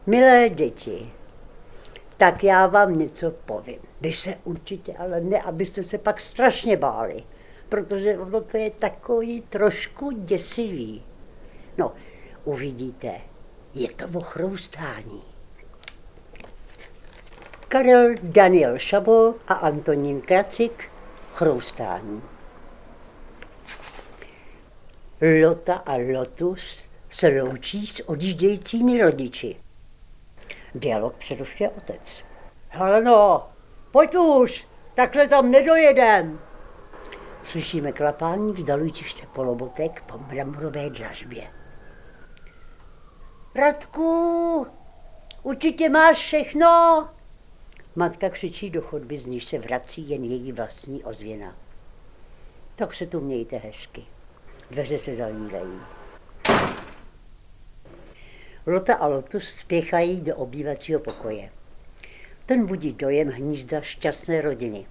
Milé děti, tak já vám něco povím. Vy se určitě, ale ne, abyste se pak strašně báli, protože ono to je takový trošku děsivý. No, uvidíte, je to o chroustání. Karel Daniel Šabo a Antonín Kracik, chroustání. Lota a Lotus se loučí s odjíždějícími rodiči. Dialog přerušuje otec. Heleno, pojď už, takhle tam nedojedem. Slyšíme klapání vzdalujících se polobotek po mramorové dlažbě. Radku, určitě máš všechno. Matka křičí do chodby, z níž se vrací jen její vlastní ozvěna. Tak se tu mějte hezky. Dveře se zavírají. Lota a Lotus spěchají do obývacího pokoje. Ten budí dojem hnízda šťastné rodiny.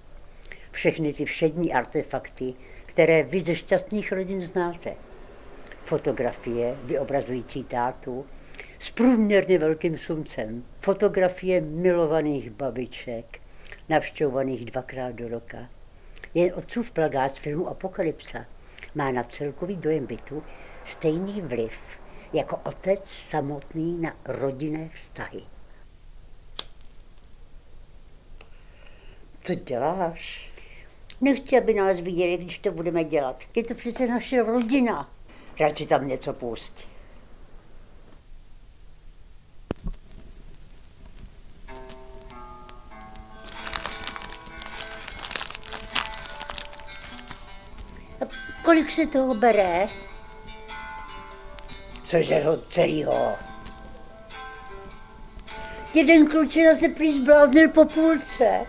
Všechny ty všední artefakty, které vy ze šťastných rodin znáte. Fotografie vyobrazující tátu s průměrně velkým sluncem. Fotografie milovaných babiček, navštěvovaných 2krát do roka. Jen otcův plakát z filmu Apokalypsa má na celkový dojem bytu stejný vliv jako otec samotný na rodinné vztahy. Co děláš? Nechci, aby nás viděli, když to budeme dělat. Je to přece naše rodina. Radši tam něco pust. A kolik se toho bere? Cože ho celýho? Jeden klučina se prý zbláznil po půlce.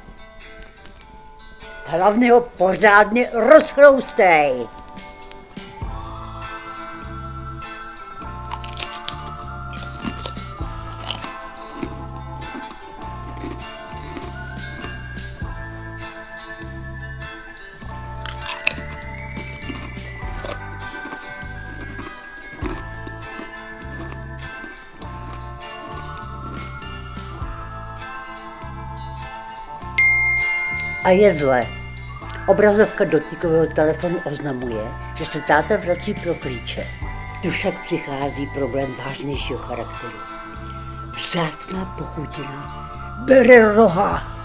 Hlavně ho pořádně rozchroustej. A je zle. Obrazovka dotykového telefonu oznamuje, že se táta vrací pro klíče. Tu však přichází problém vážnějšího charakteru. Vzácná pochutina bere roha.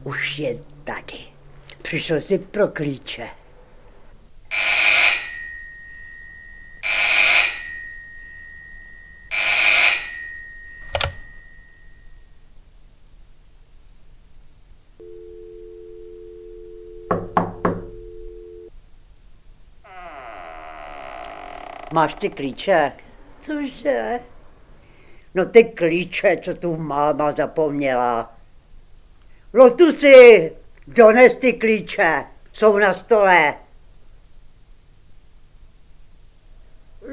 Už je tady. Přišel si pro klíče. Máš ty klíče? Cože? No ty klíče, co tu máma zapomněla. Lotusy, dones ty klíče, jsou na stole.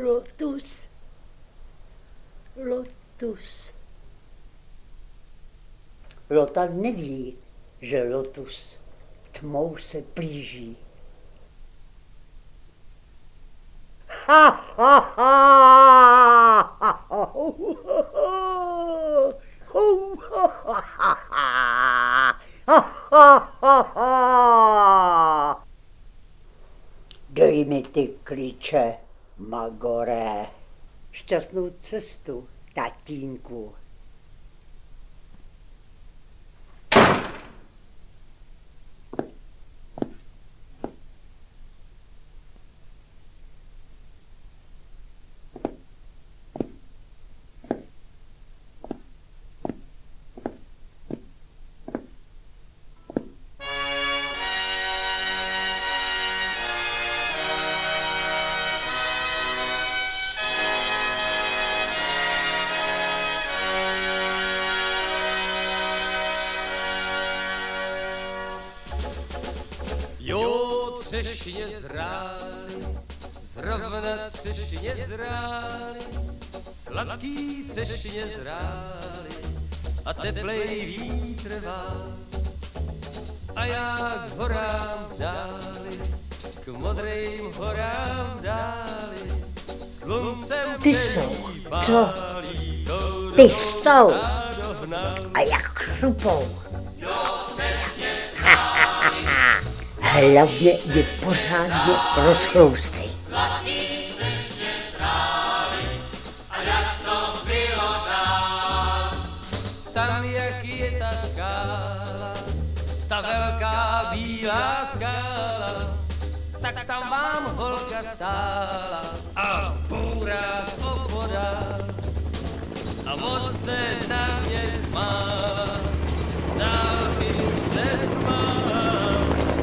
Lotus. Lotus. Lota neví, že lotus tmou se blíží. Ha, ha, ha, ha, ha, dej mi ty klíče, Magore. Šťastnou cestu, tatínku. Jo, třešně zrály, zrovna třešně zrály, sladký třešně zrály a teplej vítr vál. A já k horám dáli, k modrým horám dáli, sluncem Ty jsou, co? Ty jsou. A jak šupou. Hlavně je pořádně rozchloustej. Tam, jak je ta skála, ta velká bílá skála, tak tam vám holka stála a bůrák opodál. A moc se na mě smála, z dálky už se smála,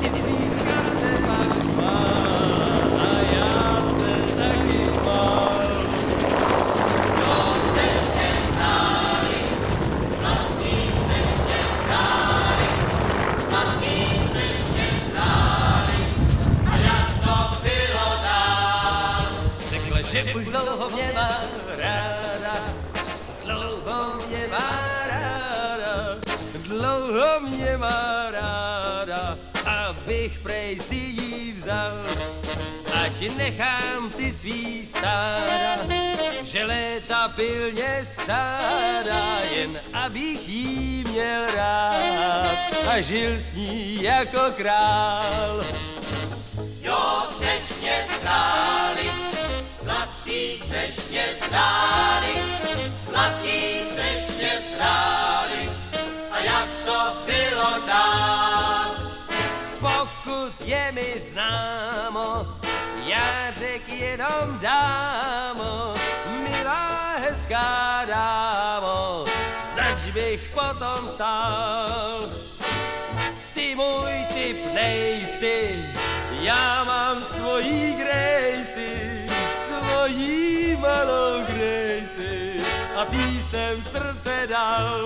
i zblízka se pak smál a já se taky smál. Že už dlouho mě má ráda, dlouho mě má ráda, dlouho mě má ráda, abych prej si jí vzal. Ať nechám ty svý stáda, že léta pilně stráda, jen abych jí měl rád a žil s ní jako král. Jo, třešně zrály, sladký třešně zrály, sladký třešně zrály, a jak to bylo dál. Pokud je mi známo, já řek jenom dámo, milá hezká dámo, zač bych potom stál. Ty můj typ nejsi, já mám svojí Gracie, svojí malou Gracie, a tý jsem srdce dal.